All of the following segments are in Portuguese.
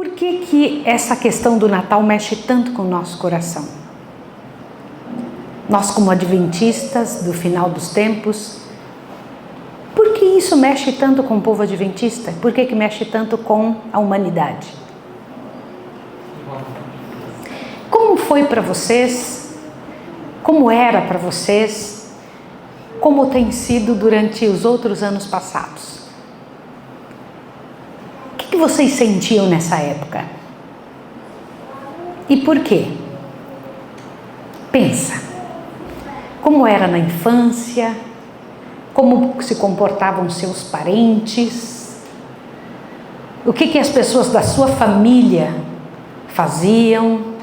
Por que essa questão do Natal mexe tanto com o nosso coração? Nós, como adventistas do final dos tempos, por que isso mexe tanto com o povo adventista? Por que mexe tanto com a humanidade? Como foi para vocês? Como era para vocês? Como tem sido durante os outros anos passados? O que vocês sentiam nessa época? E por quê? Pensa. Como era na infância? Como se comportavam seus parentes? O que as pessoas da sua família faziam?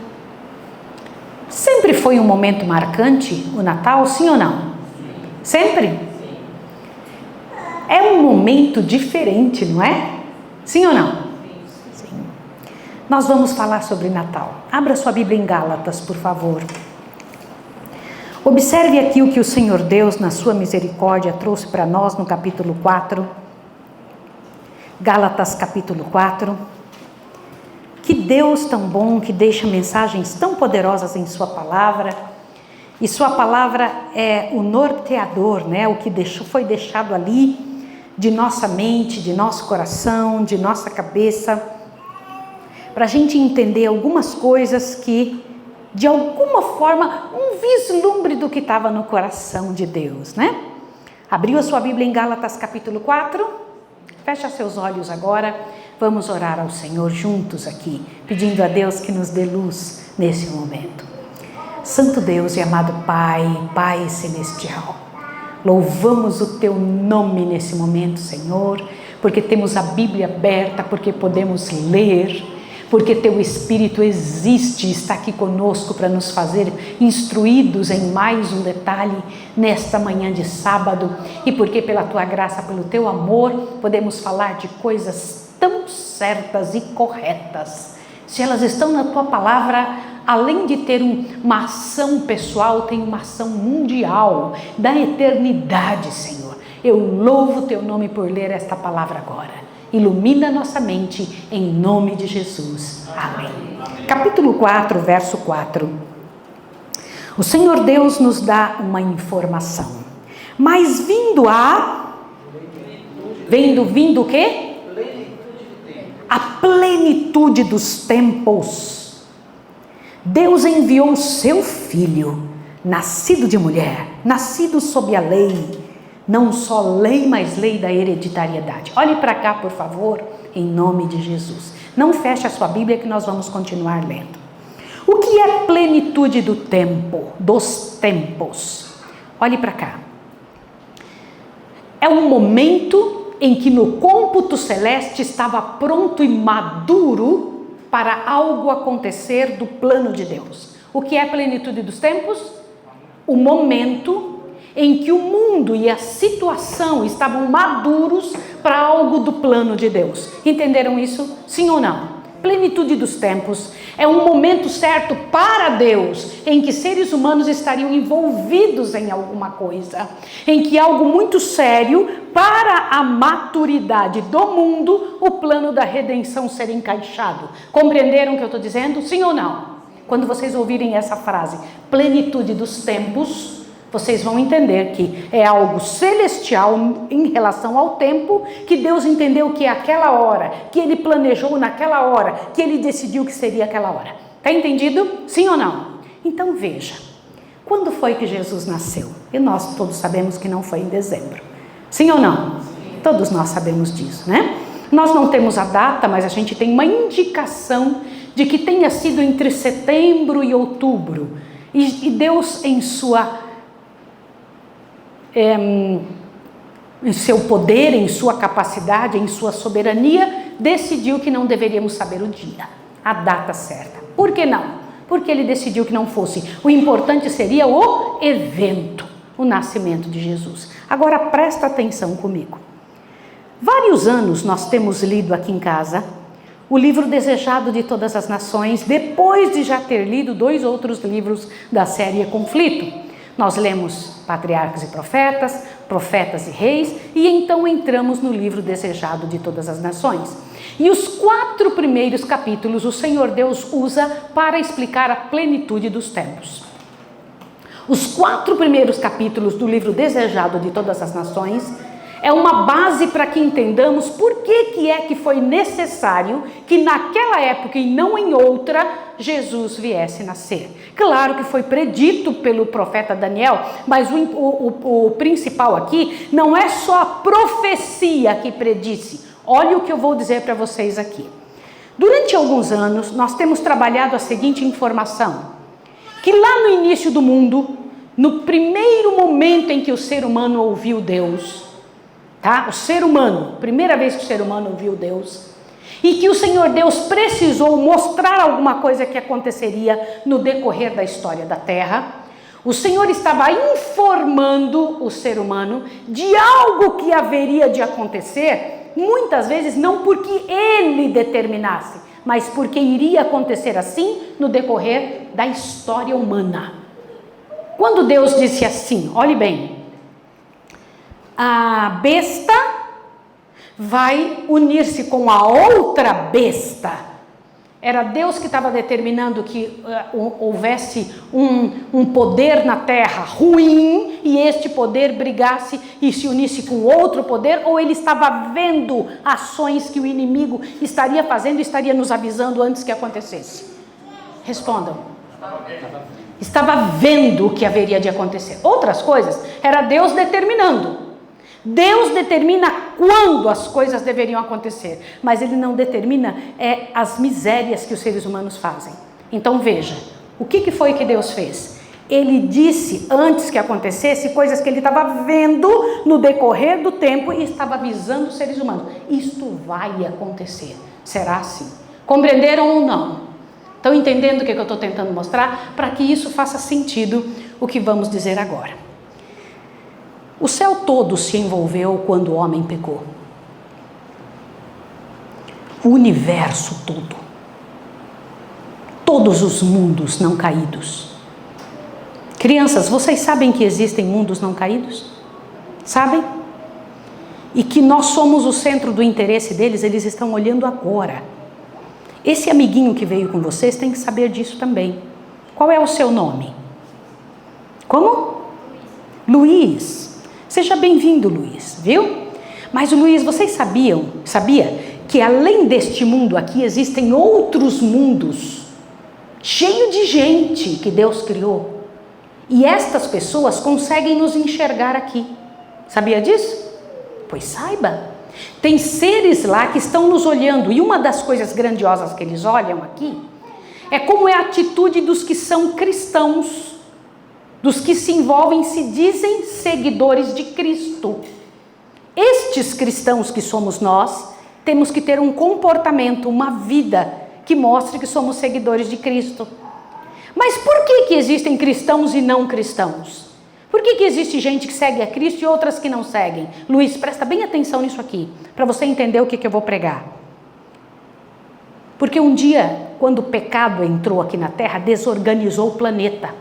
Sempre foi um momento marcante o Natal, sim ou não? Sempre? É um momento diferente, não é? Sim ou não? Sim. Nós vamos falar sobre Natal. Abra sua Bíblia em Gálatas, por favor. Observe aqui o que o Senhor Deus, na sua misericórdia, trouxe para nós no capítulo 4. Gálatas, capítulo 4. Que Deus tão bom, que deixa mensagens tão poderosas em sua palavra. E sua palavra é o norteador, né? O que foi deixado ali de nossa mente, de nosso coração, de nossa cabeça, para a gente entender algumas coisas que, de alguma forma, um vislumbre do que estava no coração de Deus, né? Abriu a sua Bíblia em Gálatas capítulo 4? Fecha seus olhos agora, vamos orar ao Senhor juntos aqui, pedindo a Deus que nos dê luz nesse momento. Santo Deus e amado Pai Celestial, louvamos o Teu nome nesse momento, Senhor, porque temos a Bíblia aberta, porque podemos ler, porque Teu Espírito existe e está aqui conosco para nos fazer instruídos em mais um detalhe nesta manhã de sábado, e porque pela Tua graça, pelo Teu amor, podemos falar de coisas tão certas e corretas. Se elas estão na Tua palavra, além de ter uma ação pessoal, tem uma ação mundial, da eternidade, Senhor. Eu louvo o Teu nome por ler esta palavra agora. Ilumina nossa mente, em nome de Jesus. Amém. Capítulo 4, verso 4. O Senhor Deus nos dá uma informação. Mas vindo o quê? A plenitude dos tempos, Deus enviou o seu Filho, nascido de mulher, nascido sob a lei, não só lei, mas lei da hereditariedade. Olhe para cá, por favor, em nome de Jesus. Não feche a sua Bíblia que nós vamos continuar lendo. O que é plenitude do tempo, dos tempos? Olhe para cá. É um momento em que no cômputo celeste estava pronto e maduro para algo acontecer do plano de Deus. O que é a plenitude dos tempos? O momento em que o mundo e a situação estavam maduros para algo do plano de Deus. Entenderam isso? Sim ou não? Plenitude dos tempos é um momento certo para Deus, em que seres humanos estariam envolvidos em alguma coisa, em que algo muito sério para a maturidade do mundo, o plano da redenção ser encaixado. Compreenderam o que eu estou dizendo? Sim ou não? Quando vocês ouvirem essa frase, plenitude dos tempos, vocês vão entender que é algo celestial em relação ao tempo, que Deus entendeu que é aquela hora, que Ele planejou naquela hora, que Ele decidiu que seria aquela hora. Está entendido? Sim ou não? Então veja, quando foi que Jesus nasceu? E nós todos sabemos que não foi em dezembro. Sim ou não? Todos nós sabemos disso, né? Nós não temos a data, mas a gente tem uma indicação de que tenha sido entre setembro e outubro. E Deus, em seu poder, em sua capacidade, em sua soberania, decidiu que não deveríamos saber o dia, a data certa. Por que não? Porque Ele decidiu que não fosse. O importante seria o evento, o nascimento de Jesus. Agora presta atenção comigo. Vários anos nós temos lido aqui em casa o livro Desejado de Todas as Nações, depois de já ter lido 2 outros livros da série Conflito. Nós lemos Patriarcas e Profetas, profetas e reis, e então entramos no livro desejado de todas as nações. E os 4 primeiros capítulos o Senhor Deus usa para explicar a plenitude dos tempos. Os 4 primeiros capítulos do livro desejado de todas as nações é uma base para que entendamos por que é que foi necessário que naquela época e não em outra, Jesus viesse nascer. Claro que foi predito pelo profeta Daniel, mas o principal aqui não é só a profecia que predisse. Olha o que eu vou dizer para vocês aqui. Durante alguns anos, nós temos trabalhado a seguinte informação, que lá no início do mundo, no primeiro momento em que o ser humano ouviu Deus, tá? O ser humano, primeira vez que o ser humano ouviu Deus, e que o Senhor Deus precisou mostrar alguma coisa que aconteceria no decorrer da história da Terra, o Senhor estava informando o ser humano de algo que haveria de acontecer, muitas vezes não porque ele determinasse, mas porque iria acontecer assim no decorrer da história humana. Quando Deus disse assim, olhe bem, a besta vai unir-se com a outra besta. Era Deus que estava determinando que houvesse um poder na terra ruim e este poder brigasse e se unisse com outro poder, ou ele estava vendo ações que o inimigo estaria fazendo e estaria nos avisando antes que acontecesse? Respondam. Estava vendo o que haveria de acontecer. Outras coisas, era Deus determinando. Deus determina quando as coisas deveriam acontecer, mas Ele não determina as misérias que os seres humanos fazem. Então veja, o que foi que Deus fez? Ele disse antes que acontecesse coisas que Ele estava vendo no decorrer do tempo e estava avisando os seres humanos. Isto vai acontecer, será assim. Compreenderam ou não? Estão entendendo o que eu estou tentando mostrar? Para que isso faça sentido o que vamos dizer agora. O céu todo se envolveu quando o homem pecou. O universo todo. Todos os mundos não caídos. Crianças, vocês sabem que existem mundos não caídos? Sabem? E que nós somos o centro do interesse deles, eles estão olhando agora. Esse amiguinho que veio com vocês tem que saber disso também. Qual é o seu nome? Como? Luiz. Seja bem-vindo, Luiz, viu? Mas, Luiz, vocês sabia que além deste mundo aqui existem outros mundos cheios de gente que Deus criou? E estas pessoas conseguem nos enxergar aqui. Sabia disso? Pois saiba. Tem seres lá que estão nos olhando e uma das coisas grandiosas que eles olham aqui é como é a atitude dos que são cristãos. Dos que se envolvem, se dizem seguidores de Cristo. Estes cristãos que somos nós, temos que ter um comportamento, uma vida que mostre que somos seguidores de Cristo. Mas por que existem cristãos e não cristãos? Por que existe gente que segue a Cristo e outras que não seguem? Luiz, presta bem atenção nisso aqui, para você entender o que eu vou pregar. Porque um dia, quando o pecado entrou aqui na Terra, desorganizou o planeta.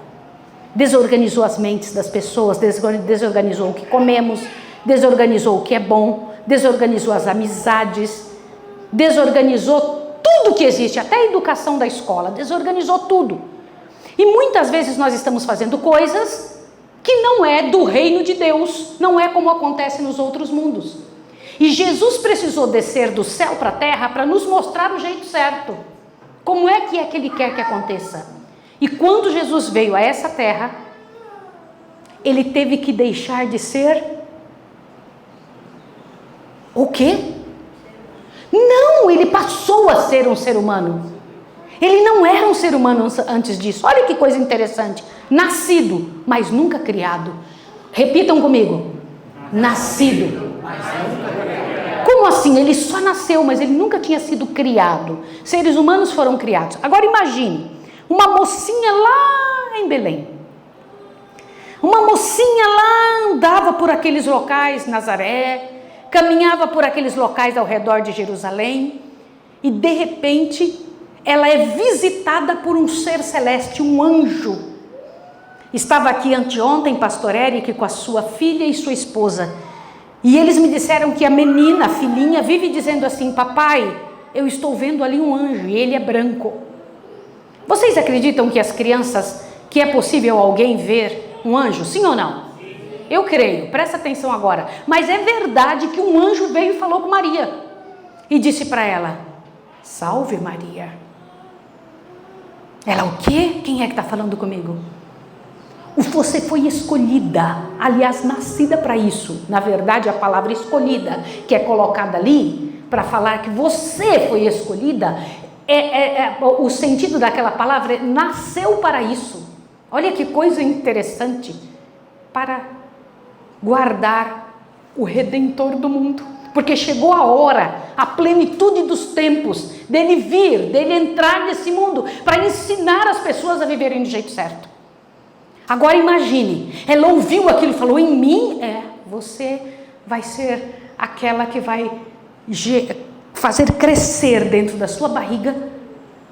Desorganizou as mentes das pessoas, desorganizou o que comemos, desorganizou o que é bom, desorganizou as amizades, desorganizou tudo que existe, até a educação da escola, desorganizou tudo. E muitas vezes nós estamos fazendo coisas que não é do reino de Deus, não é como acontece nos outros mundos. E Jesus precisou descer do céu para a terra para nos mostrar o jeito certo. Como é que Ele quer que aconteça? E quando Jesus veio a essa terra, Ele teve que deixar de ser o quê? Não, Ele passou a ser um ser humano. Ele não era um ser humano antes disso. Olha que coisa interessante. Nascido, mas nunca criado. Repitam comigo. Nascido. Como assim? Ele só nasceu, mas ele nunca tinha sido criado. Seres humanos foram criados. Agora imagine. Uma mocinha lá em Belém. Uma mocinha lá andava por aqueles locais, Nazaré, caminhava por aqueles locais ao redor de Jerusalém, e de repente ela é visitada por um ser celeste, um anjo. Estava aqui anteontem, pastor Eric, com a sua filha e sua esposa. E eles me disseram que a menina, a filhinha, vive dizendo assim: papai, eu estou vendo ali um anjo e ele é branco. Vocês acreditam que as crianças, que é possível alguém ver um anjo? Sim ou não? Eu creio, presta atenção agora. Mas é verdade que um anjo veio e falou com Maria. E disse para ela: salve Maria. Ela, o quê? Quem é que está falando comigo? Você foi escolhida, aliás, nascida para isso. Na verdade, a palavra escolhida, que é colocada ali, para falar que você foi escolhida, o sentido daquela palavra é nasceu para isso. Olha que coisa interessante, para guardar o Redentor do mundo. Porque chegou a hora, a plenitude dos tempos, dele vir, dele entrar nesse mundo, para ensinar as pessoas a viverem do jeito certo. Agora imagine, ela ouviu aquilo e falou: em mim, você vai ser aquela que vai fazer crescer dentro da sua barriga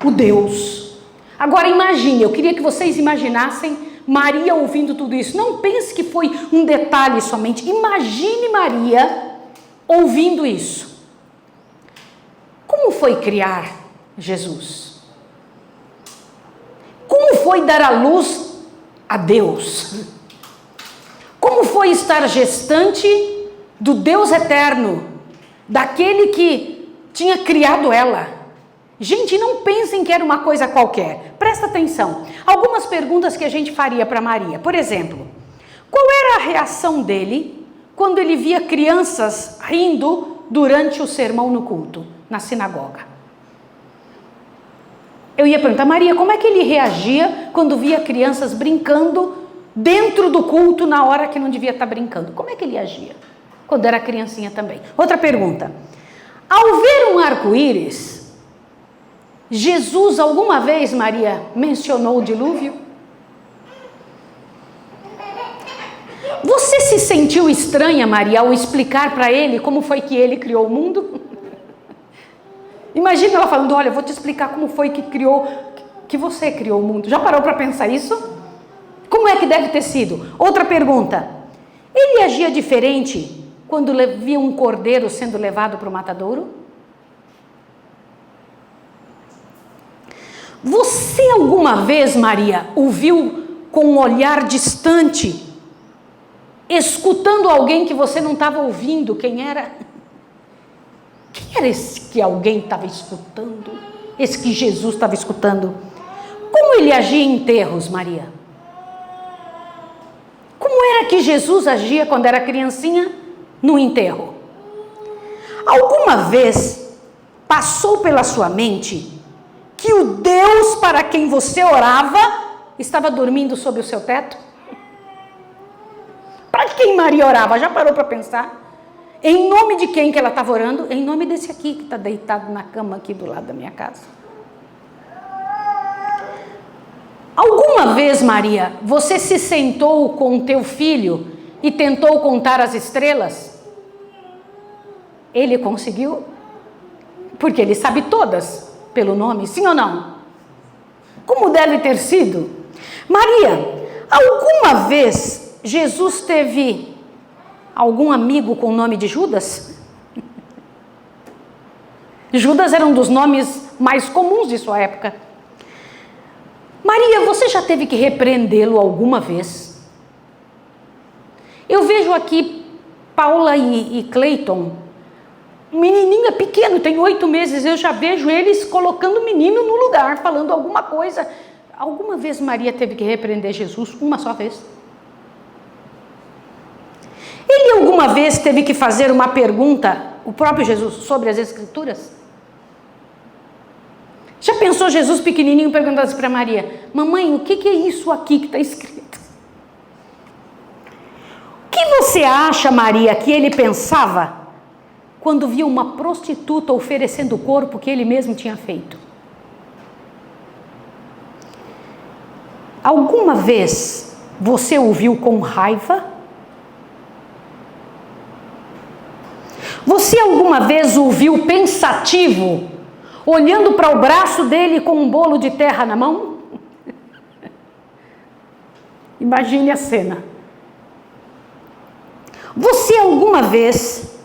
o Deus. Agora imagine, eu queria que vocês imaginassem Maria ouvindo tudo isso. Não pense que foi um detalhe somente. Imagine Maria ouvindo isso. Como foi criar Jesus? Como foi dar à luz a Deus? Como foi estar gestante do Deus eterno, daquele que tinha criado ela? Gente, não pensem que era uma coisa qualquer. Presta atenção. Algumas perguntas que a gente faria para Maria. Por exemplo, qual era a reação dele quando ele via crianças rindo durante o sermão no culto, na sinagoga? Eu ia perguntar: Maria, como é que ele reagia quando via crianças brincando dentro do culto na hora que não devia estar brincando? Como é que ele agia? Quando era criancinha também. Outra pergunta. Ao ver um arco-íris, Jesus alguma vez, Maria, mencionou o dilúvio? Você se sentiu estranha, Maria, ao explicar para ele como foi que ele criou o mundo? Imagina ela falando: olha, eu vou te explicar como foi que você criou o mundo. Já parou para pensar isso? Como é que deve ter sido? Outra pergunta. Ele agia diferente quando via um cordeiro sendo levado para o matadouro? Você alguma vez, Maria, o viu com um olhar distante, escutando alguém que você não estava ouvindo? Quem era? Quem era esse que alguém estava escutando? Esse que Jesus estava escutando? Como ele agia em enterros, Maria? Como era que Jesus agia quando era criancinha no enterro? Alguma vez passou pela sua mente que o Deus para quem você orava estava dormindo sob o seu teto? Para quem Maria orava? Já parou para pensar? Em nome de quem que ela estava orando? Em nome desse aqui que está deitado na cama aqui do lado da minha casa. Alguma vez, Maria, você se sentou com o teu filho e tentou contar as estrelas? Ele conseguiu? Porque ele sabe todas pelo nome, sim ou não? Como deve ter sido? Maria, alguma vez Jesus teve algum amigo com o nome de Judas? Judas era um dos nomes mais comuns de sua época. Maria, você já teve que repreendê-lo alguma vez? Eu vejo aqui Paula e Cleiton. O menininho é pequeno, tem 8 meses, eu já vejo eles colocando o menino no lugar, falando alguma coisa. Alguma vez Maria teve que repreender Jesus? Uma só vez. Ele alguma vez teve que fazer uma pergunta, o próprio Jesus, sobre as Escrituras? Já pensou Jesus pequenininho perguntando para Maria: mamãe, o que é isso aqui que está escrito? O que você acha, Maria, que ele pensava quando via uma prostituta oferecendo o corpo que ele mesmo tinha feito? Alguma vez você o viu com raiva? Você alguma vez o viu pensativo, olhando para o braço dele com um bolo de terra na mão? Imagine a cena. Você alguma vez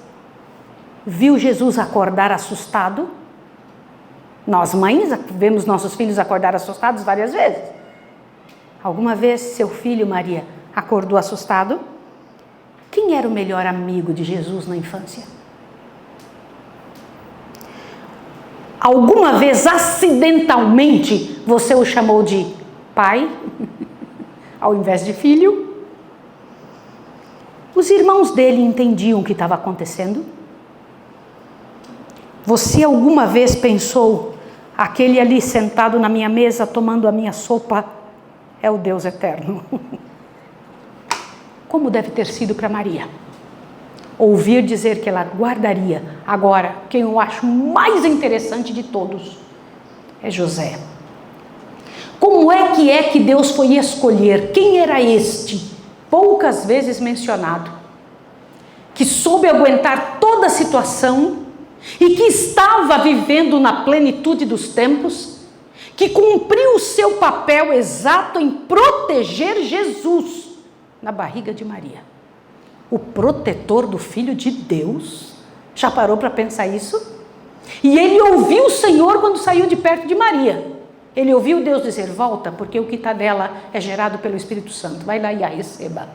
viu Jesus acordar assustado? Nós mães vemos nossos filhos acordar assustados várias vezes. Alguma vez seu filho, Maria, acordou assustado? Quem era o melhor amigo de Jesus na infância? Alguma vez, acidentalmente, você o chamou de pai, ao invés de filho? Os irmãos dele entendiam o que estava acontecendo? Você alguma vez pensou, aquele ali sentado na minha mesa, tomando a minha sopa, é o Deus eterno? Como deve ter sido para Maria ouvir dizer que ela guardaria. Agora, quem eu acho mais interessante de todos é José. Como é que Deus foi escolher? Quem era este, poucas vezes mencionado, que soube aguentar toda a situação e que estava vivendo na plenitude dos tempos, que cumpriu o seu papel exato em proteger Jesus na barriga de Maria? O protetor do Filho de Deus. Já parou para pensar isso? E ele ouviu o Senhor quando saiu de perto de Maria. Ele ouviu Deus dizer, volta, porque o que está dela é gerado pelo Espírito Santo. Vai lá e a receba.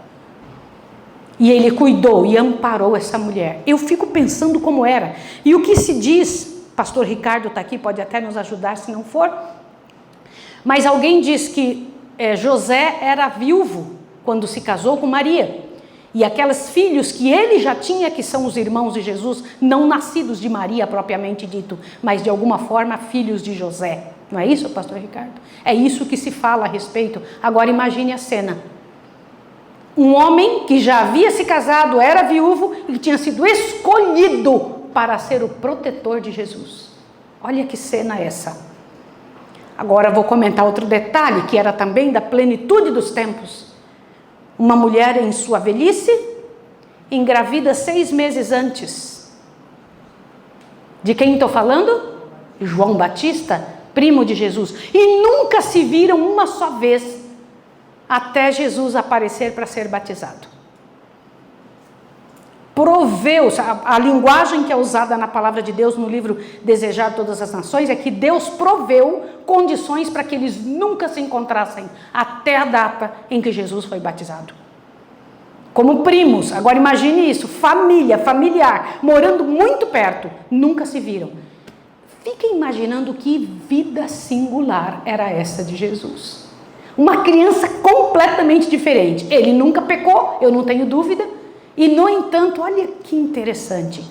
E ele cuidou e amparou essa mulher. Eu fico pensando como era. E o que se diz, pastor Ricardo está aqui, pode até nos ajudar se não for. Mas alguém diz que José era viúvo quando se casou com Maria. E aqueles filhos que ele já tinha, que são os irmãos de Jesus, não nascidos de Maria propriamente dito, mas de alguma forma filhos de José. Não é isso, pastor Ricardo? É isso que se fala a respeito. Agora imagine a cena. Um homem que já havia se casado, era viúvo e tinha sido escolhido para ser o protetor de Jesus. Olha que cena essa. Agora vou comentar outro detalhe, que era também da plenitude dos tempos. Uma mulher em sua velhice, engravida 6 meses antes. De quem estou falando? João Batista, primo de Jesus. E nunca se viram uma só vez, até Jesus aparecer para ser batizado. Proveu, a linguagem que é usada na palavra de Deus no livro Desejar Todas as Nações, é que Deus proveu condições para que eles nunca se encontrassem, até a data em que Jesus foi batizado. Como primos, agora imagine isso, família, familiar, morando muito perto, nunca se viram. Fiquem imaginando que vida singular era essa de Jesus. Uma criança completamente diferente. Ele nunca pecou, eu não tenho dúvida. E, no entanto, olha que interessante.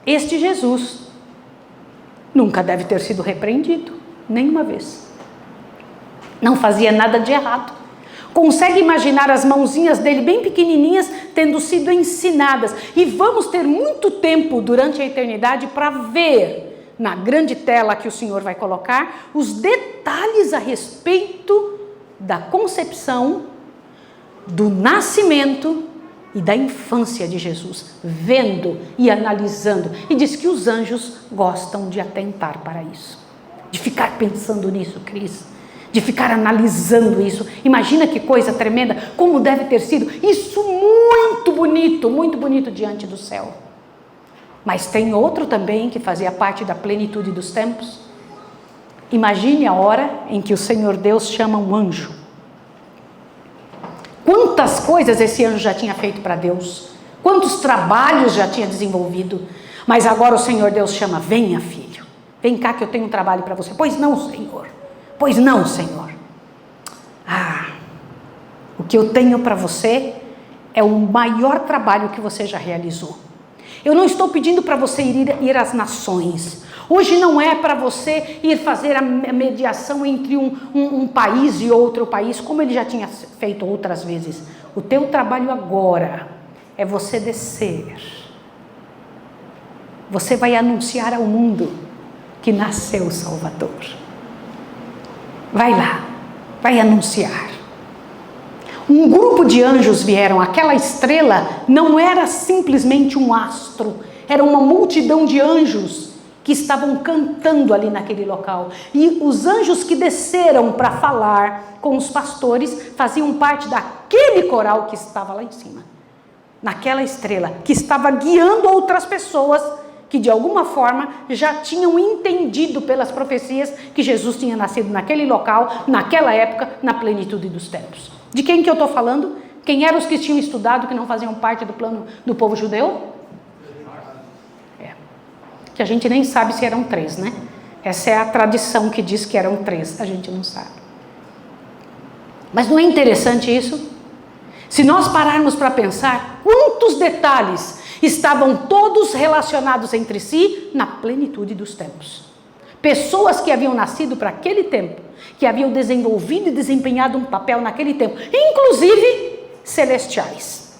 Este Jesus nunca deve ter sido repreendido, nenhuma vez. Não fazia nada de errado. Consegue imaginar as mãozinhas dele bem pequenininhas tendo sido ensinadas. E vamos ter muito tempo durante a eternidade para ver, na grande tela que o Senhor vai colocar, os detalhes a respeito da concepção, do nascimento e da infância de Jesus, vendo e analisando. E diz que os anjos gostam de atentar para isso, de ficar pensando nisso, Cris, de ficar analisando isso. Imagina que coisa tremenda, como deve ter sido isso, muito bonito diante do céu. Mas tem outro também que fazia parte da plenitude dos tempos. Imagine a hora em que o Senhor Deus chama um anjo. Quantas coisas esse anjo já tinha feito para Deus, quantos trabalhos já tinha desenvolvido, mas agora o Senhor Deus chama, venha filho, vem cá que eu tenho um trabalho para você. Pois não, Senhor, pois não, Senhor. O que eu tenho para você é o maior trabalho que você já realizou. Eu não estou pedindo para você ir às nações. Hoje não é para você ir fazer a mediação entre um país e outro país, como ele já tinha feito outras vezes. O teu trabalho agora é você descer. Você vai anunciar ao mundo que nasceu o Salvador. Vai lá, vai anunciar. Um grupo de anjos vieram, aquela estrela não era simplesmente um astro, era uma multidão de anjos que estavam cantando ali naquele local. E os anjos que desceram para falar com os pastores faziam parte daquele coral que estava lá em cima, naquela estrela, que estava guiando outras pessoas que de alguma forma já tinham entendido pelas profecias que Jesus tinha nascido naquele local, naquela época, na plenitude dos tempos. De quem que eu estou falando? Quem eram os que tinham estudado que não faziam parte do plano do povo judeu? Que a gente nem sabe se eram 3, né? Essa é a tradição que diz que eram 3, a gente não sabe. Mas não é interessante isso? Se nós pararmos para pensar, quantos detalhes estavam todos relacionados entre si na plenitude dos tempos. Pessoas que haviam nascido para aquele tempo, que haviam desenvolvido e desempenhado um papel naquele tempo, inclusive celestiais.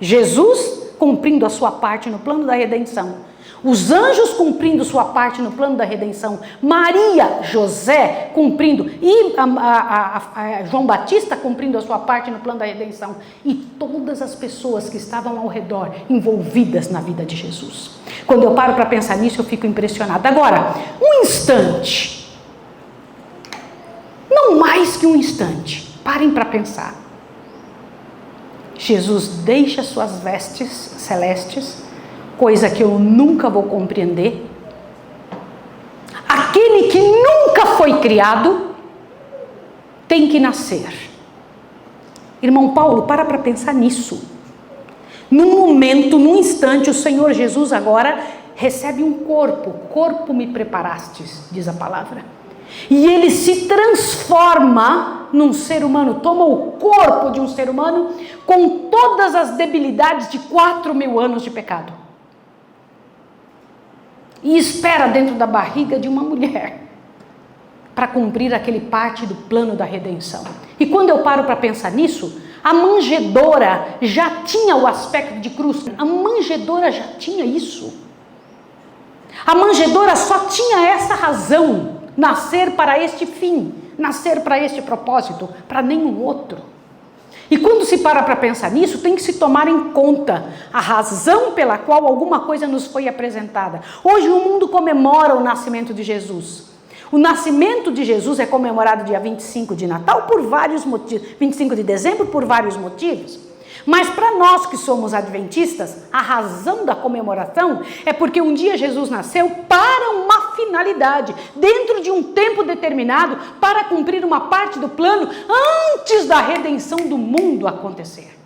Jesus cumprindo a sua parte no plano da redenção. Os anjos cumprindo sua parte no plano da redenção, Maria, José cumprindo, e João Batista cumprindo a sua parte no plano da redenção, e todas as pessoas que estavam ao redor envolvidas na vida de Jesus. Quando eu paro para pensar nisso, eu fico impressionada. Agora, um instante, não mais que um instante, parem para pensar. Jesus deixa suas vestes celestes, coisa que eu nunca vou compreender. Aquele que nunca foi criado tem que nascer. Irmão Paulo, para pensar nisso. Num momento, num instante, o Senhor Jesus agora recebe um corpo. Corpo me preparastes, diz a palavra. E ele se transforma num ser humano, toma o corpo de um ser humano com todas as debilidades de 4.000 anos de pecado. E espera dentro da barriga de uma mulher para cumprir aquele parte do plano da redenção. E quando eu paro para pensar nisso, a manjedoura já tinha o aspecto de cruz. A manjedoura já tinha isso. A manjedoura só tinha essa razão, nascer para este fim, nascer para este propósito, para nenhum outro. E quando se para pensar nisso, tem que se tomar em conta a razão pela qual alguma coisa nos foi apresentada. Hoje o mundo comemora o nascimento de Jesus. O nascimento de Jesus é comemorado dia 25 de Natal por vários motivos, 25 de dezembro por vários motivos. Mas para nós que somos adventistas, a razão da comemoração é porque um dia Jesus nasceu para uma finalidade, dentro de um tempo determinado, para cumprir uma parte do plano antes da redenção do mundo acontecer.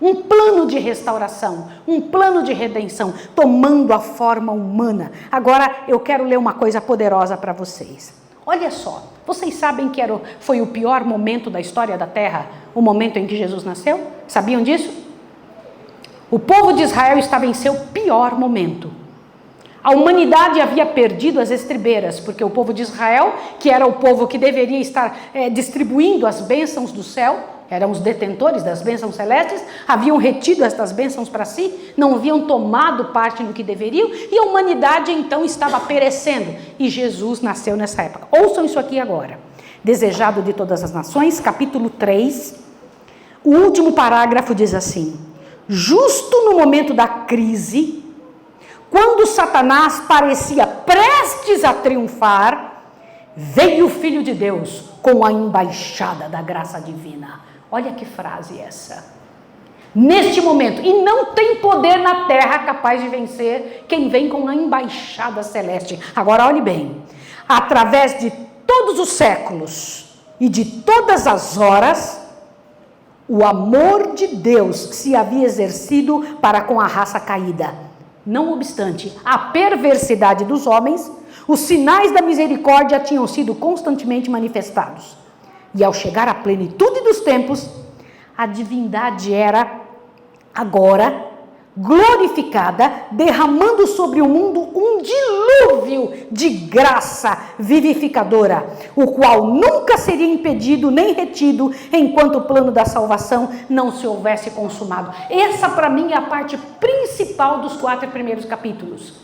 Um plano de restauração, um plano de redenção, tomando a forma humana. Agora eu quero ler uma coisa poderosa para vocês. Olha só, vocês sabem que foi o pior momento da história da Terra, o momento em que Jesus nasceu? Sabiam disso? O povo de Israel estava em seu pior momento. A humanidade havia perdido as estribeiras, porque o povo de Israel, que era o povo que deveria estar distribuindo as bênçãos do céu, eram os detentores das bênçãos celestes, haviam retido estas bênçãos para si, não haviam tomado parte no que deveriam, e a humanidade então estava perecendo, e Jesus nasceu nessa época. Ouçam isso aqui agora. Desejado de todas as nações, capítulo 3, o último parágrafo diz assim: justo no momento da crise, quando Satanás parecia prestes a triunfar, veio o Filho de Deus com a embaixada da graça divina. Olha que frase essa. Neste momento, e não tem poder na terra capaz de vencer quem vem com a embaixada celeste. Agora olhe bem, através de todos os séculos e de todas as horas, o amor de Deus se havia exercido para com a raça caída. Não obstante a perversidade dos homens, os sinais da misericórdia tinham sido constantemente manifestados. E ao chegar à plenitude dos tempos, a divindade era agora glorificada, derramando sobre o mundo um dilúvio de graça vivificadora, o qual nunca seria impedido nem retido enquanto o plano da salvação não se houvesse consumado. Essa para mim é a parte principal dos 4 primeiros capítulos.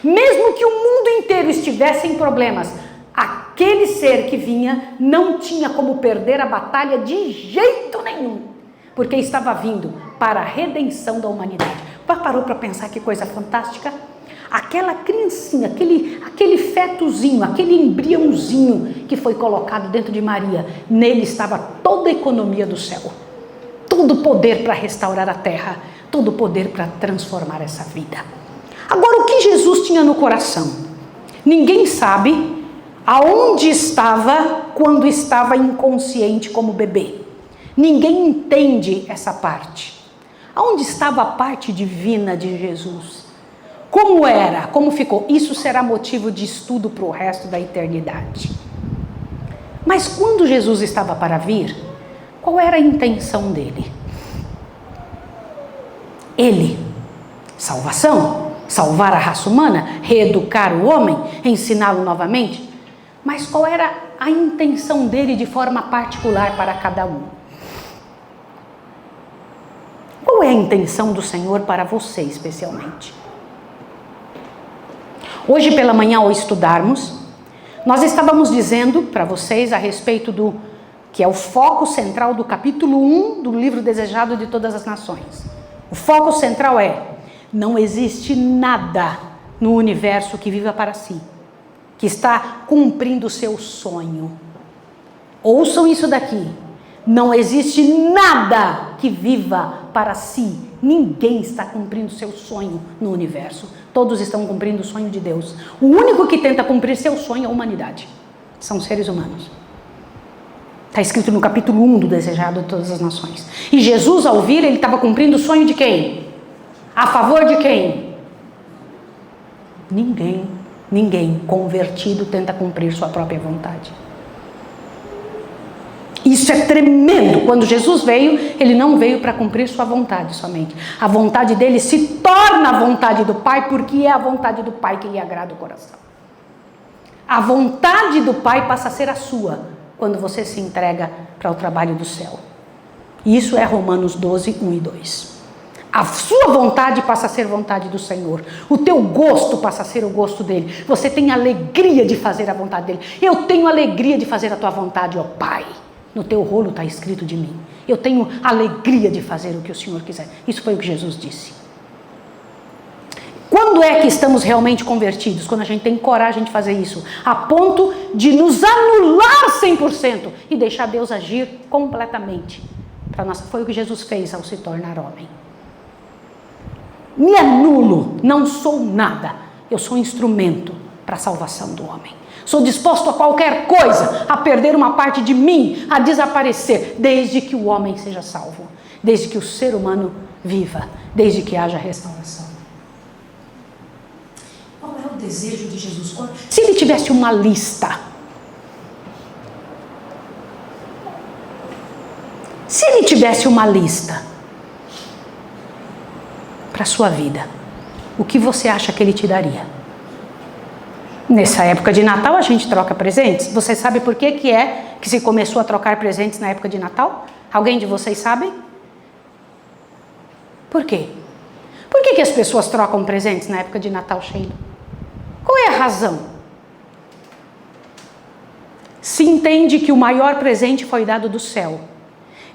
Mesmo que o mundo inteiro estivesse em problemas, aquele ser que vinha não tinha como perder a batalha de jeito nenhum, porque estava vindo para a redenção da humanidade. Parou para pensar que coisa fantástica? aquela criancinha, aquele fetozinho, aquele embriãozinho que foi colocado dentro de Maria, nele estava toda a economia do céu, todo o poder para restaurar a terra, todo o poder para transformar essa vida. Agora, o que Jesus tinha no coração? Ninguém sabe aonde estava quando estava inconsciente como bebê. Ninguém entende essa parte. Aonde estava a parte divina de Jesus? Como era? Como ficou? Isso será motivo de estudo para o resto da eternidade. Mas quando Jesus estava para vir, qual era a intenção dele? Ele, salvação, salvar a raça humana, reeducar o homem, ensiná-lo novamente. Mas qual era a intenção dele de forma particular para cada um? Qual é a intenção do Senhor para você especialmente? Hoje pela manhã, ao estudarmos, nós estávamos dizendo para vocês a respeito do que é o foco central do capítulo 1 do livro Desejado de Todas as Nações. O foco central é: não existe nada no universo que viva para si, que está cumprindo o seu sonho. Ouçam isso daqui. Não existe nada que viva para si. Ninguém está cumprindo seu sonho no universo. Todos estão cumprindo o sonho de Deus. O único que tenta cumprir seu sonho é a humanidade. São seres humanos. Está escrito no capítulo 1 do Desejado de Todas as Nações. E Jesus, ao vir, ele estava cumprindo o sonho de quem? A favor de quem? Ninguém convertido tenta cumprir sua própria vontade. Isso é tremendo. Quando Jesus veio, ele não veio para cumprir sua vontade somente. A vontade dele se torna a vontade do Pai, porque é a vontade do Pai que lhe agrada o coração. A vontade do Pai passa a ser a sua, quando você se entrega para o trabalho do céu. Isso é Romanos 12, 1 e 2. A sua vontade passa a ser vontade do Senhor. O teu gosto passa a ser o gosto dele. Você tem alegria de fazer a vontade dele. Eu tenho alegria de fazer a tua vontade, ó Pai. No teu rolo está escrito de mim. Eu tenho alegria de fazer o que o Senhor quiser. Isso foi o que Jesus disse. Quando é que estamos realmente convertidos? Quando a gente tem coragem de fazer isso, a ponto de nos anular 100% e deixar Deus agir completamente. Para nós, foi o que Jesus fez ao se tornar homem. Me anulo, não sou nada. Eu sou instrumento para a salvação do homem. Sou disposto a qualquer coisa, a perder uma parte de mim, a desaparecer, desde que o homem seja salvo, desde que o ser humano viva, desde que haja restauração. Qual é o desejo de Jesus? Se ele tivesse uma lista, para a sua vida, o que você acha que ele te daria? Nessa época de Natal a gente troca presentes. Você sabe por que que se começou a trocar presentes na época de Natal? Alguém de vocês sabe? Por quê? Por que as pessoas trocam presentes na época de Natal, Sheila? Qual é a razão? Se entende que o maior presente foi dado do céu.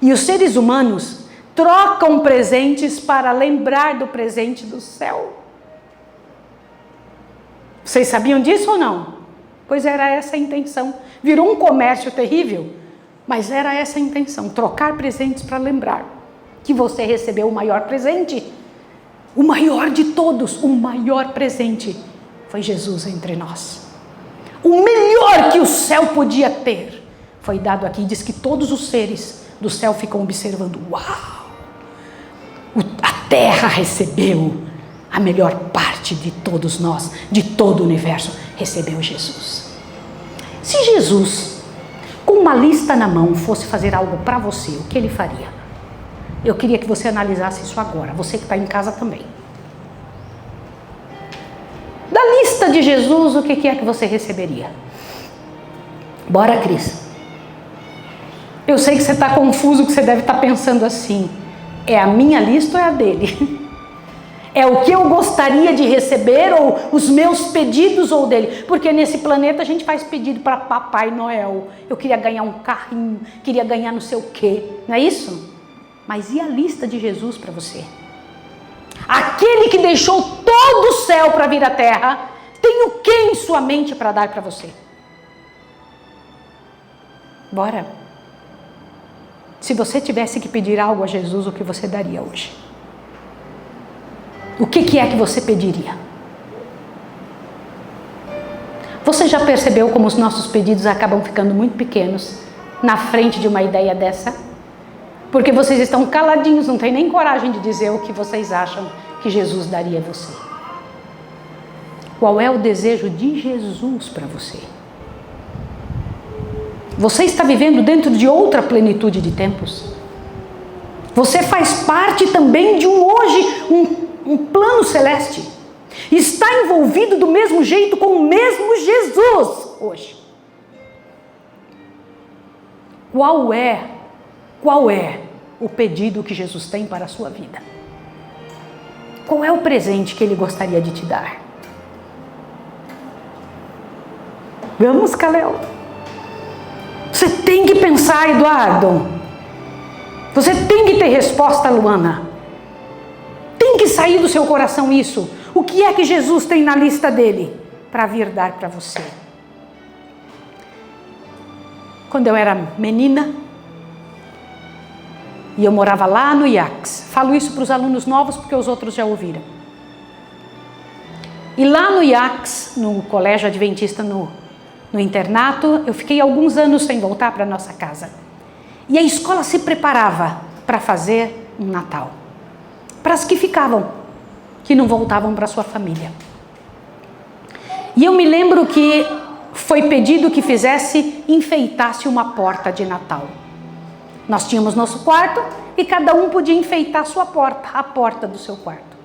E os seres humanos trocam presentes para lembrar do presente do céu. Vocês sabiam disso ou não? Pois era essa a intenção. Virou um comércio terrível, mas era essa a intenção. Trocar presentes para lembrar que você recebeu o maior presente. O maior de todos, o maior presente foi Jesus entre nós. O melhor que o céu podia ter foi dado aqui. Diz que todos os seres do céu ficam observando. Uau! A terra recebeu a melhor parte de todos nós, de todo o universo, recebeu Jesus. Se Jesus, com uma lista na mão, fosse fazer algo para você, o que ele faria? Eu queria que você analisasse isso agora, você que está em casa também. Da lista de Jesus, o que é que você receberia? Bora, Cris. Eu sei que você está confuso, que você deve estar pensando assim, é a minha lista ou é a dele? É o que eu gostaria de receber ou os meus pedidos ou dele? Porque nesse planeta a gente faz pedido para Papai Noel. Eu queria ganhar um carrinho, queria ganhar não sei o quê. Não é isso? Mas e a lista de Jesus para você? Aquele que deixou todo o céu para vir à terra, tem o que em sua mente para dar para você? Bora. Se você tivesse que pedir algo a Jesus, o que você daria hoje? O que é que você pediria? Você já percebeu como os nossos pedidos acabam ficando muito pequenos na frente de uma ideia dessa? Porque vocês estão caladinhos, não tem nem coragem de dizer o que vocês acham que Jesus daria a você. Qual é o desejo de Jesus para você? Você está vivendo dentro de outra plenitude de tempos? Você faz parte também de um plano celeste. Está envolvido do mesmo jeito com o mesmo Jesus hoje. Qual é o pedido que Jesus tem para a sua vida? Qual é o presente que Ele gostaria de te dar? Vamos, Kalel. Você tem que pensar, Eduardo. Você tem que ter resposta, Luana. Tem que sair do seu coração isso. O que é que Jesus tem na lista dele para vir dar para você? Quando eu era menina, e eu morava lá no IACS. Falo isso para os alunos novos porque os outros já ouviram. E lá no IACS, no colégio adventista, no internato, eu fiquei alguns anos sem voltar para a nossa casa. E a escola se preparava para fazer um Natal. Para as que ficavam, que não voltavam para sua família. E eu me lembro que foi pedido que enfeitasse uma porta de Natal. Nós tínhamos nosso quarto e cada um podia enfeitar sua porta, a porta do seu quarto.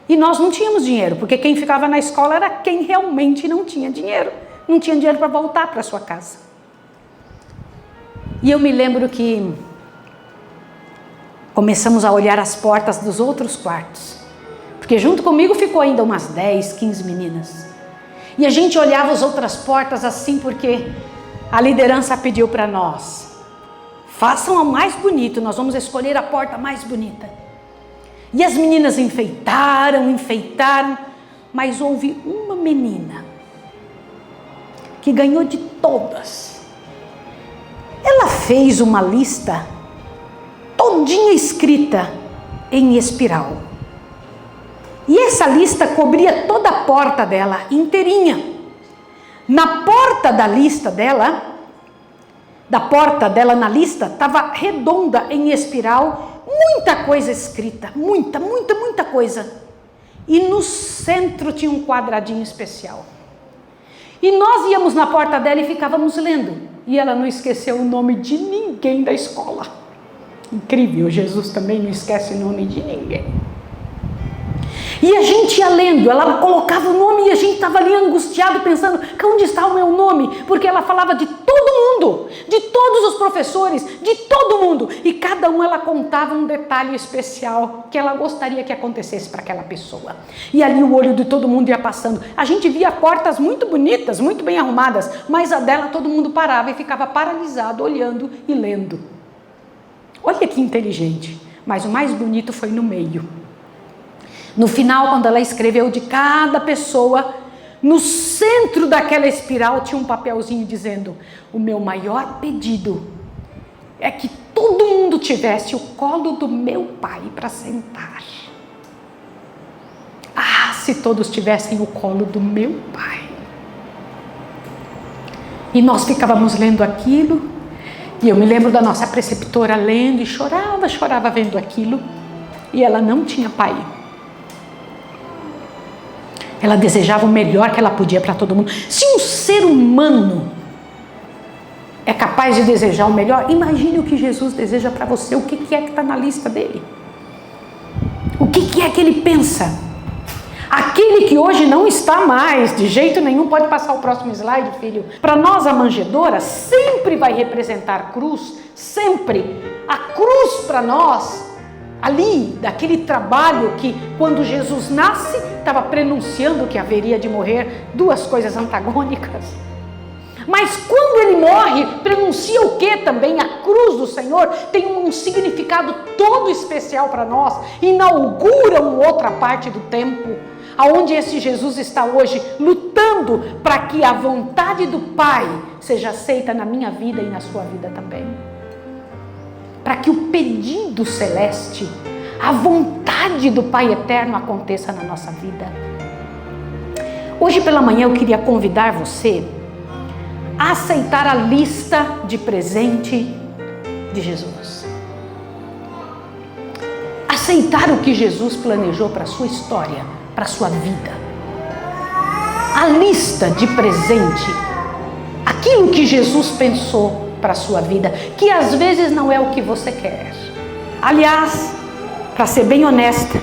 E nós não tínhamos dinheiro, porque quem ficava na escola era quem realmente não tinha dinheiro. Não tinha dinheiro para voltar para sua casa. E eu me lembro que começamos a olhar as portas dos outros quartos. Porque junto comigo ficou ainda umas 10, 15 meninas. E a gente olhava as outras portas assim porque a liderança pediu para nós. Façam a mais bonita, nós vamos escolher a porta mais bonita. E as meninas enfeitaram, mas houve uma menina que ganhou de todas. Ela fez uma lista todinha escrita em espiral. E essa lista cobria toda a porta dela, inteirinha. Na porta da lista dela, na lista, estava redonda em espiral, muita coisa escrita, muita coisa. E no centro tinha um quadradinho especial. E nós íamos na porta dela e ficávamos lendo. E ela não esqueceu o nome de ninguém da escola. Incrível, Jesus também não esquece o nome de ninguém. E a gente ia lendo, ela colocava o nome e a gente estava ali angustiado pensando, onde está o meu nome? Porque ela falava de todo mundo, de todos os professores, de todo mundo. E cada um ela contava um detalhe especial que ela gostaria que acontecesse para aquela pessoa. E ali o olho de todo mundo ia passando. A gente via portas muito bonitas, muito bem arrumadas, mas a dela todo mundo parava e ficava paralisado, olhando e lendo. Olha que inteligente. Mas o mais bonito foi no meio. No final, quando ela escreveu de cada pessoa, no centro daquela espiral tinha um papelzinho dizendo: o meu maior pedido é que todo mundo tivesse o colo do meu pai para sentar. Ah, se todos tivessem o colo do meu pai. E nós ficávamos lendo aquilo, e eu me lembro da nossa preceptora lendo e chorava vendo aquilo, e ela não tinha pai. Ela desejava o melhor que ela podia para todo mundo. Se um ser humano é capaz de desejar o melhor, imagine o que Jesus deseja para você. O que é que está na lista dele? O que é que ele pensa? Aquele que hoje não está mais, de jeito nenhum, pode passar o próximo slide, filho. Para nós a manjedoura sempre vai representar cruz, sempre. A cruz para nós, ali, daquele trabalho que quando Jesus nasce, estava prenunciando que haveria de morrer, duas coisas antagônicas. Mas quando ele morre, prenuncia o que também? A cruz do Senhor tem um significado todo especial para nós, inaugura uma outra parte do tempo, aonde esse Jesus está hoje lutando para que a vontade do Pai seja aceita na minha vida e na sua vida também. Para que o pedido celeste, a vontade do Pai eterno aconteça na nossa vida. Hoje pela manhã eu queria convidar você a aceitar a lista de presente de Jesus. Aceitar o que Jesus planejou para a sua história, para a sua vida. A lista de presente, aquilo que Jesus pensou para a sua vida, que às vezes não é o que você quer. Aliás, para ser bem honesta,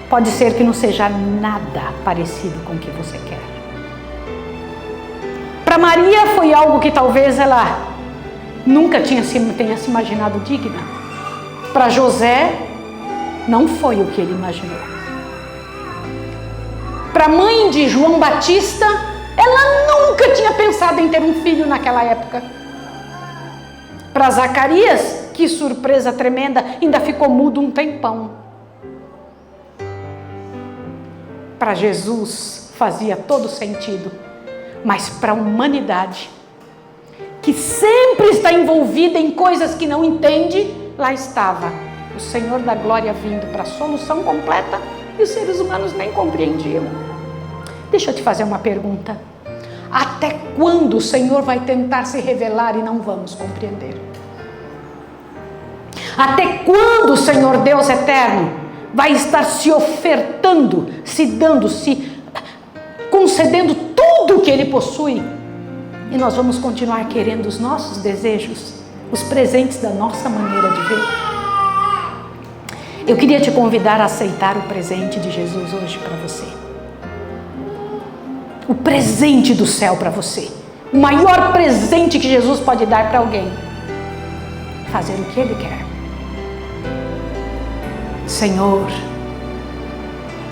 pode ser que não seja nada parecido com o que você quer. Para Maria foi algo que talvez ela nunca tenha se imaginado digna. Para José, não foi o que ele imaginou. Para a mãe de João Batista, ela nunca tinha pensado em ter um filho naquela época. Para Zacarias, que surpresa tremenda, ainda ficou mudo um tempão. Para Jesus fazia todo sentido, mas para a humanidade, que sempre está envolvida em coisas que não entende, lá estava o Senhor da glória vindo para a solução completa e os seres humanos nem compreendiam. Deixa eu te fazer uma pergunta. Até quando o Senhor vai tentar se revelar e não vamos compreender? Até quando o Senhor Deus eterno vai estar se ofertando, se dando, se concedendo tudo o que Ele possui? E nós vamos continuar querendo os nossos desejos, os presentes da nossa maneira de ver. Eu queria te convidar a aceitar o presente de Jesus hoje para você. O presente do céu para você. O maior presente que Jesus pode dar para alguém. Fazer o que Ele quer. Senhor,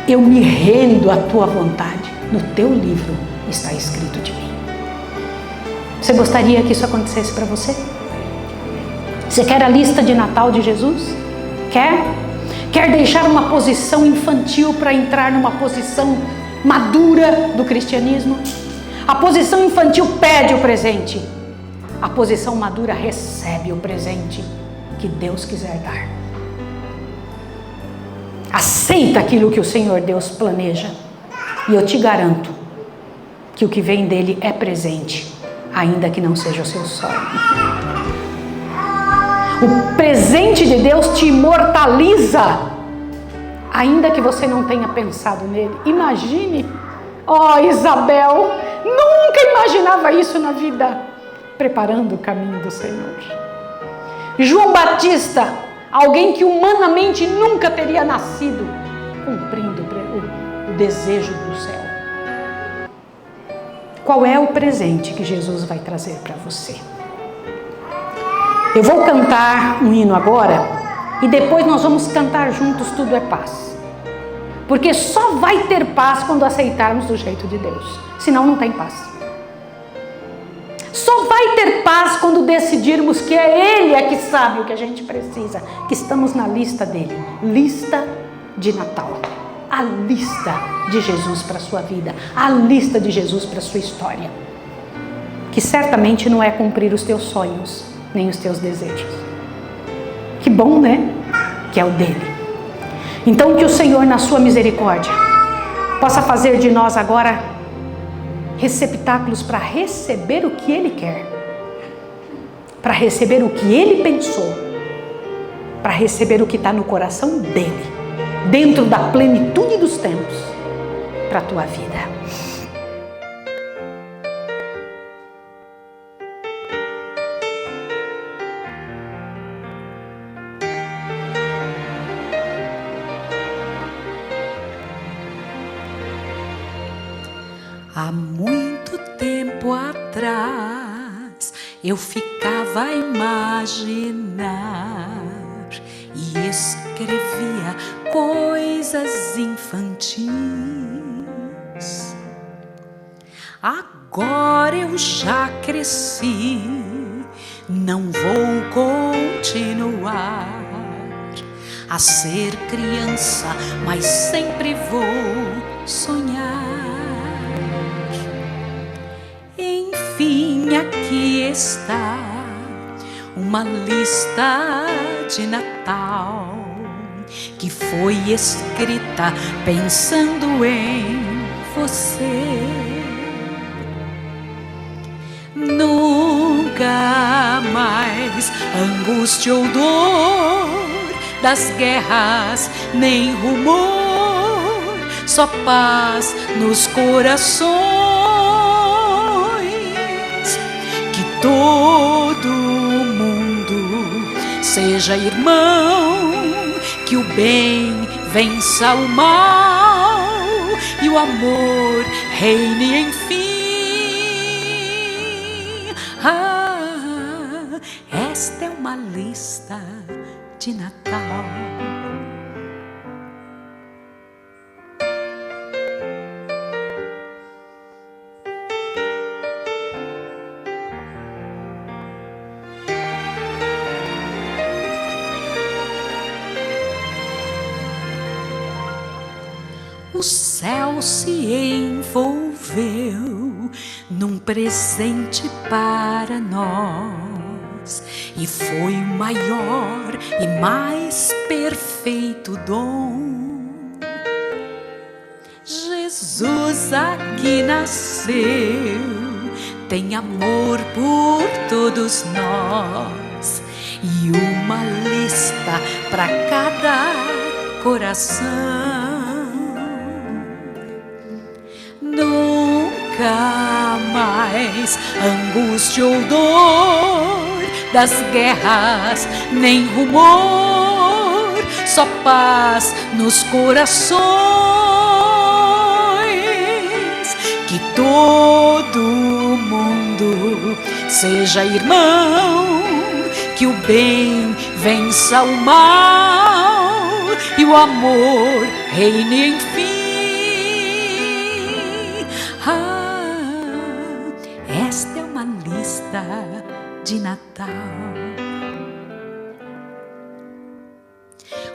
eu me rendo à Tua vontade. No Teu livro está escrito de mim. Você gostaria que isso acontecesse para você? Você quer a lista de Natal de Jesus? Quer? Quer deixar uma posição infantil para entrar numa posição madura do cristianismo? A posição infantil pede o presente. A posição madura recebe o presente que Deus quiser dar. Aceita aquilo que o Senhor Deus planeja. E eu te garanto que o que vem dele é presente, ainda que não seja o seu sonho. O presente de Deus te imortaliza, ainda que você não tenha pensado nele. Imagine, Isabel, nunca imaginava isso na vida, preparando o caminho do Senhor. João Batista, alguém que humanamente nunca teria nascido, cumprindo o desejo do céu. Qual é o presente que Jesus vai trazer para você? Eu vou cantar um hino agora e depois nós vamos cantar juntos Tudo é Paz. Porque só vai ter paz quando aceitarmos do jeito de Deus. Senão não tem paz. Só vai ter paz quando decidirmos que é Ele que sabe o que a gente precisa. Que estamos na lista dele. Lista de Natal. A lista de Jesus para a sua vida. A lista de Jesus para a sua história. Que certamente não é cumprir os teus sonhos, nem os teus desejos. Que bom, né? Que é o dele. Então que o Senhor, na sua misericórdia, possa fazer de nós agora receptáculos para receber o que Ele quer. Para receber o que Ele pensou. Para receber o que está no coração dele. Dentro da plenitude dos tempos, para a tua vida. Há muito tempo atrás, eu ficava a imaginar e escrevia coisas infantis. Agora eu já cresci, não vou continuar a ser criança, mas sempre vou sonhar. Enfim, aqui está uma lista de Natal que foi escrita pensando em você. Nunca mais angústia ou dor das guerras, nem rumor, só paz nos corações. Que todo mundo seja irmão, que o bem vença o mal e o amor reine enfim. Esta é uma lista de Natal. O céu se envolveu num presente para nós, e foi o maior e mais perfeito dom. Jesus aqui nasceu, tem amor por todos nós, e uma lista para cada coração. Nunca mais angústia ou dor das guerras, nem rumor, só paz nos corações. Que todo mundo seja irmão, que o bem vença o mal e o amor reine enfim. Esta é uma lista de Natal.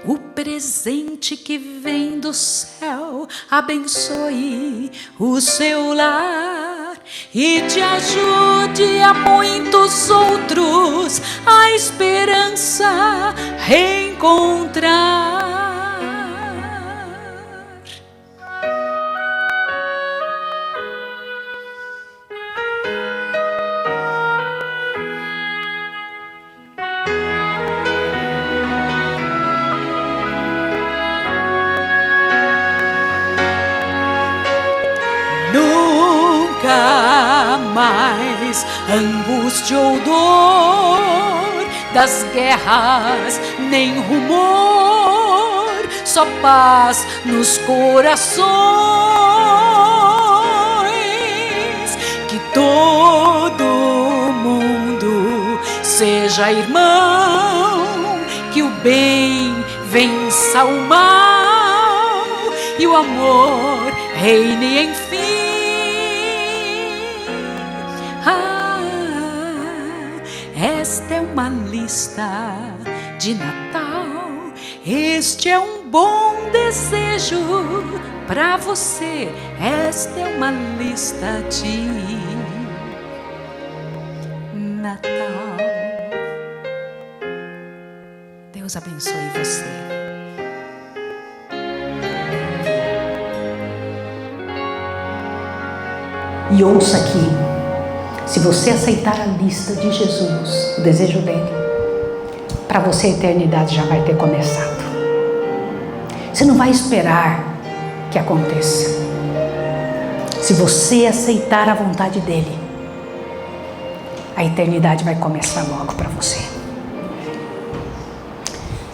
O presente que vem do céu abençoe o seu lar e te ajude a muitos outros a esperança reencontrar. Nunca mais angústia ou dor das guerras, nem rumor, só paz nos corações. Que todo mundo seja irmão, que o bem vença o mal e o amor reine enfim. Esta é uma lista de Natal. Este é um bom desejo para você. Esta é uma lista de Natal. Deus abençoe você. E ouça aqui, se você aceitar a lista de Jesus, o desejo dele, para você a eternidade já vai ter começado. Você não vai esperar que aconteça. Se você aceitar a vontade dele, a eternidade vai começar logo para você.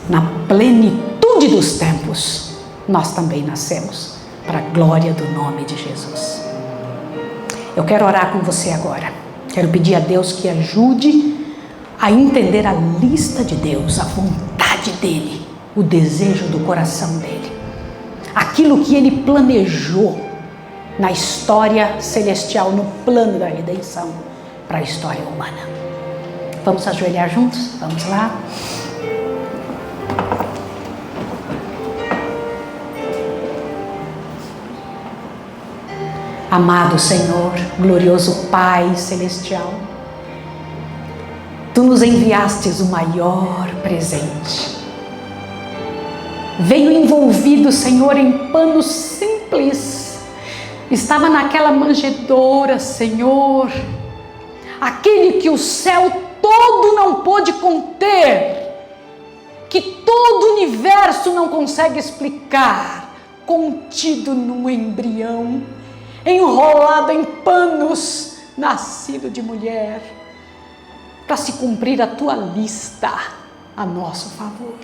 Na plenitude dos tempos, nós também nascemos para a glória do nome de Jesus. Eu quero orar com você agora. Quero pedir a Deus que ajude a entender a lista de Deus, a vontade dele, o desejo do coração dele. Aquilo que ele planejou na história celestial, no plano da redenção para a história humana. Vamos ajoelhar juntos? Vamos lá. Amado Senhor, glorioso Pai celestial, Tu nos enviastes o maior presente. Veio envolvido, Senhor, em pano simples. Estava naquela manjedoura, Senhor, aquele que o céu todo não pôde conter, que todo o universo não consegue explicar, contido num embrião, enrolado em panos, nascido de mulher, para se cumprir a tua lista a nosso favor.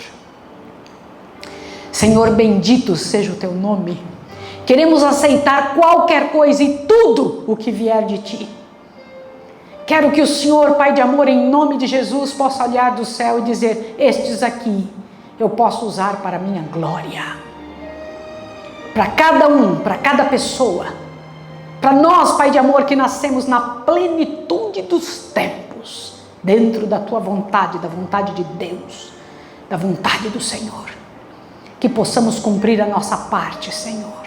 Senhor, bendito seja o teu nome. Queremos aceitar qualquer coisa e tudo o que vier de ti. Quero que o Senhor, Pai de amor, em nome de Jesus, possa olhar do céu e dizer: estes aqui eu posso usar para a minha glória. Para cada um, para cada pessoa. Para nós, Pai de amor, que nascemos na plenitude dos tempos, dentro da tua vontade, da vontade de Deus, da vontade do Senhor. Que possamos cumprir a nossa parte, Senhor.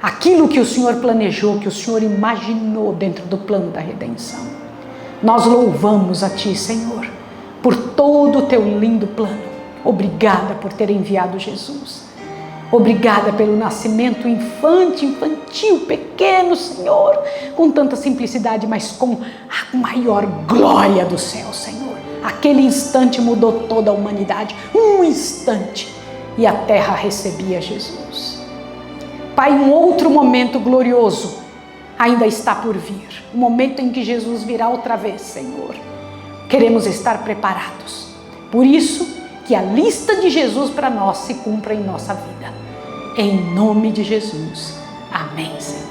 Aquilo que o Senhor planejou, que o Senhor imaginou dentro do plano da redenção. Nós louvamos a Ti, Senhor, por todo o Teu lindo plano. Obrigada por ter enviado Jesus. Obrigada pelo nascimento infantil, pequeno, Senhor, com tanta simplicidade, mas com a maior glória do céu, Senhor. Aquele instante mudou toda a humanidade, um instante, e a terra recebia Jesus. Pai, um outro momento glorioso ainda está por vir, o momento em que Jesus virá outra vez, Senhor. Queremos estar preparados, por isso que a lista de Jesus para nós se cumpra em nossa vida. Em nome de Jesus. Amém, Senhor.